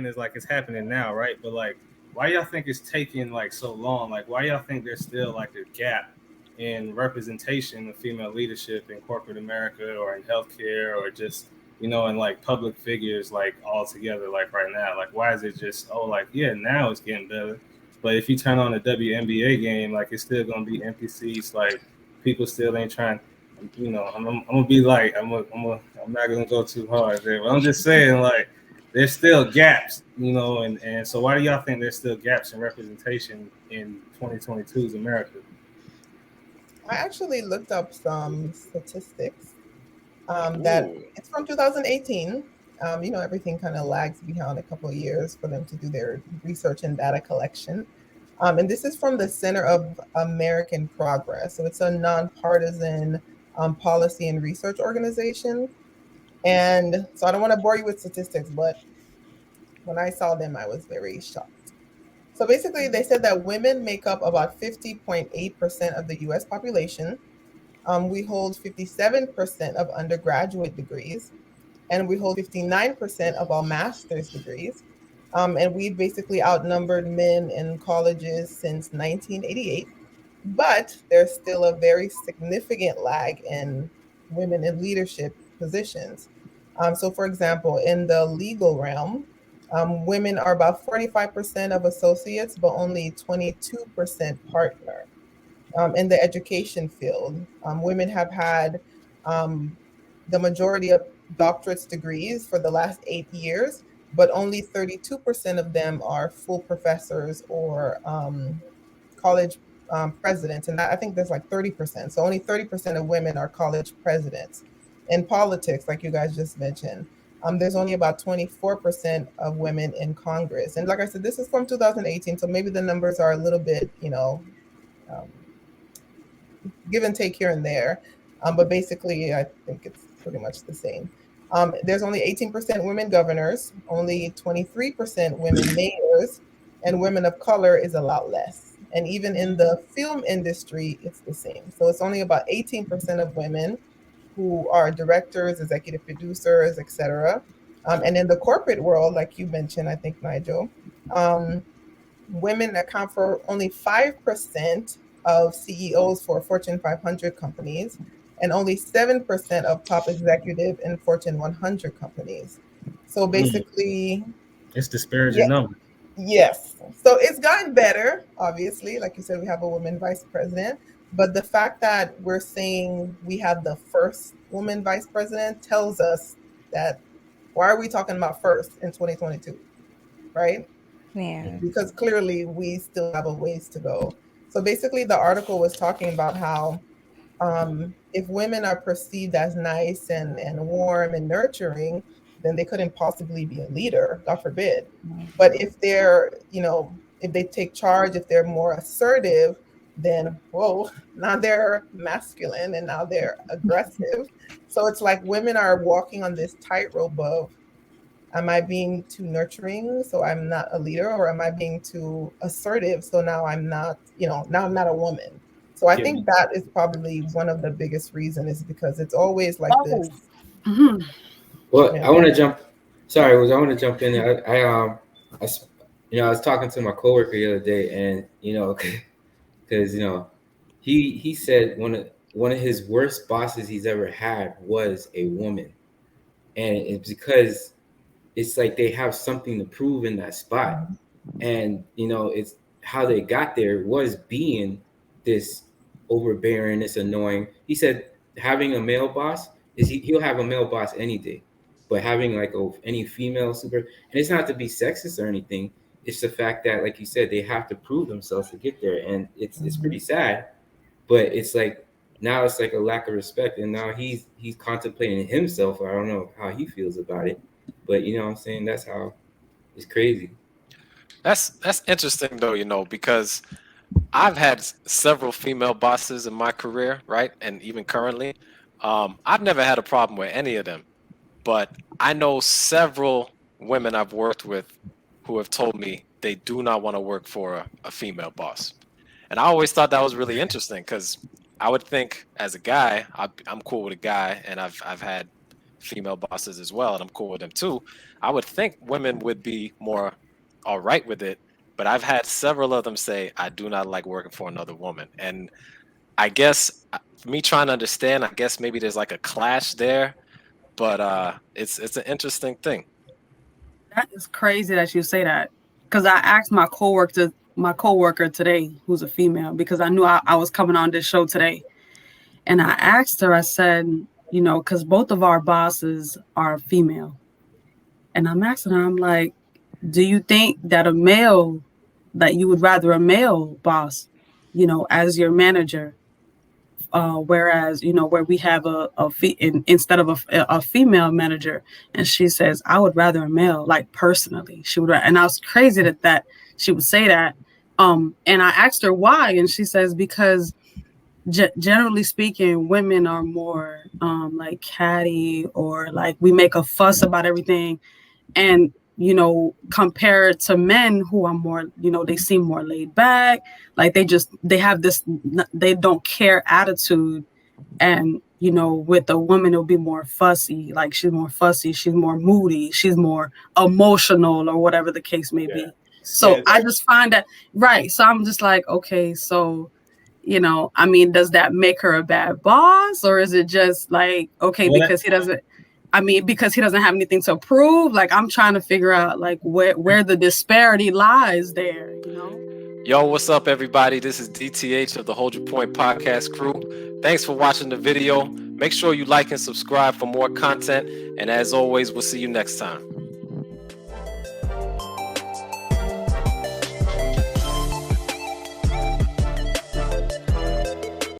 is like it's happening now, right? But like, why y'all think it's taking like so long? Like, why y'all think there's still like a gap in representation of female leadership in corporate America or in healthcare or just in like public figures like all together like right now? Like, why is it just like yeah, now it's getting better, but if you turn on a WNBA game, like it's still gonna be empty seats. Like people still ain't trying. I'm gonna be like, I'm not gonna go too hard there, but I'm just saying, like, there's still gaps, and so why do y'all think there's still gaps in representation in 2022's America? I actually looked up some statistics that Ooh. it's from 2018. Everything kind of lags behind a couple of years for them to do their research and data collection. And this is from the Center of American Progress. So it's a nonpartisan policy and research organization. And so I don't want to bore you with statistics, but when I saw them, I was very shocked. So basically, they said that women make up about 50.8% of the US population. We hold 57% of undergraduate degrees, and we hold 59% of all master's degrees. And we basically outnumbered men in colleges since 1988. But there's still a very significant lag in women in leadership positions. So, for example, in the legal realm, women are about 45% of associates, but only 22% partner. In the education field, women have had um, the majority of doctorate's degrees for the last 8 years, but only 32% of them are full professors or college presidents. And I think there's like 30%. So only 30% of women are college presidents. In politics, like you guys just mentioned, there's only about 24% of women in Congress. And like I said, this is from 2018, so maybe the numbers are a little bit, um, give and take here and there. But basically, I think it's pretty much the same. There's only 18% women governors, only 23% women mayors, and women of color is a lot less. And even in the film industry, it's the same. So it's only about 18% of women who are directors, executive producers, etc. And in the corporate world, like you mentioned, I think, Nigel, um, women account for only 5% of CEOs for Fortune 500 companies and only 7% of top executive in Fortune 100 companies. So Mm, basically, it's disparaging yeah, numbers. yes. So it's gotten better, obviously. Like you said, we have a woman vice president. But the fact that we're saying we have the first woman vice president tells us that why are we talking about first in 2022, right? Yeah. Because clearly we still have a ways to go. So basically, the article was talking about how if women are perceived as nice and warm and nurturing, then they couldn't possibly be a leader, God forbid. But if they're, if they take charge, if they're more assertive, then whoa, now they're masculine and now they're aggressive. So it's like women are walking on this tightrope of, am I being too nurturing so I'm not a leader, or am I being too assertive so now I'm not, now I'm not a woman? So I Yeah. think that is probably one of the biggest reasons, is because it's always like this. Oh. Mhm. Well, Yeah. I want to jump. Sorry, I want to jump in. I I was talking to my coworker the other day, and because he said one of his worst bosses he's ever had was a woman, and it's because it's like they have something to prove in that spot, Mhm. and it's how they got there was being this overbearing, this annoying. He said having a male boss is he'll have a male boss any day, but having like any female super, and it's not to be sexist or anything. It's the fact that, like you said, they have to prove themselves to get there, and it's pretty Mhm. sad. But it's like now it's like a lack of respect, and now he's contemplating himself. I don't know how he feels about it, but you know what I'm saying. That's how it's crazy. That's interesting though, because I've had several female bosses in my career, right? And even currently, I've never had a problem with any of them. But I know several women I've worked with who have told me they do not want to work for a female boss. And I always thought that was really interesting because I would think as a guy, I'm cool with a guy, and I've had female bosses as well, and I'm cool with them too. I would think women would be more all right with it, but I've had several of them say, I do not like working for another woman. And I guess me trying to understand, I guess maybe there's like a clash there, but it's an interesting thing. That is crazy that you say that, because I asked my coworker today, who's a female, because I knew I was coming on this show today, and I asked her. I said, you know, because both of our bosses are female, and I'm asking her, I'm like, do you think that you would rather a male boss, you know, as your manager? Whereas, you know, where we have instead of a female manager, and she says, I would rather a male, like personally, she would. And I was crazy that she would say that. And I asked her why, and she says, because generally speaking, women are more like catty, or like we make a fuss about everything. And, you know, compared to men who are more, you know, they seem more laid back, like they have this, they don't care attitude. And, you know, with a woman, it'll be more fussy, like she's more fussy, she's more moody, she's more emotional, or whatever the case may be. So I just find that, right. So I'm just like, okay, so, you know, I mean, does that make her a bad boss, or is it just like, okay, because he doesn't have anything to prove? Like, I'm trying to figure out like where the disparity lies there, you know? Yo, what's up, everybody? This is DTH of the Hold Your Point podcast crew. Thanks for watching the video. Make sure you like and subscribe for more content. And as always, we'll see you next time.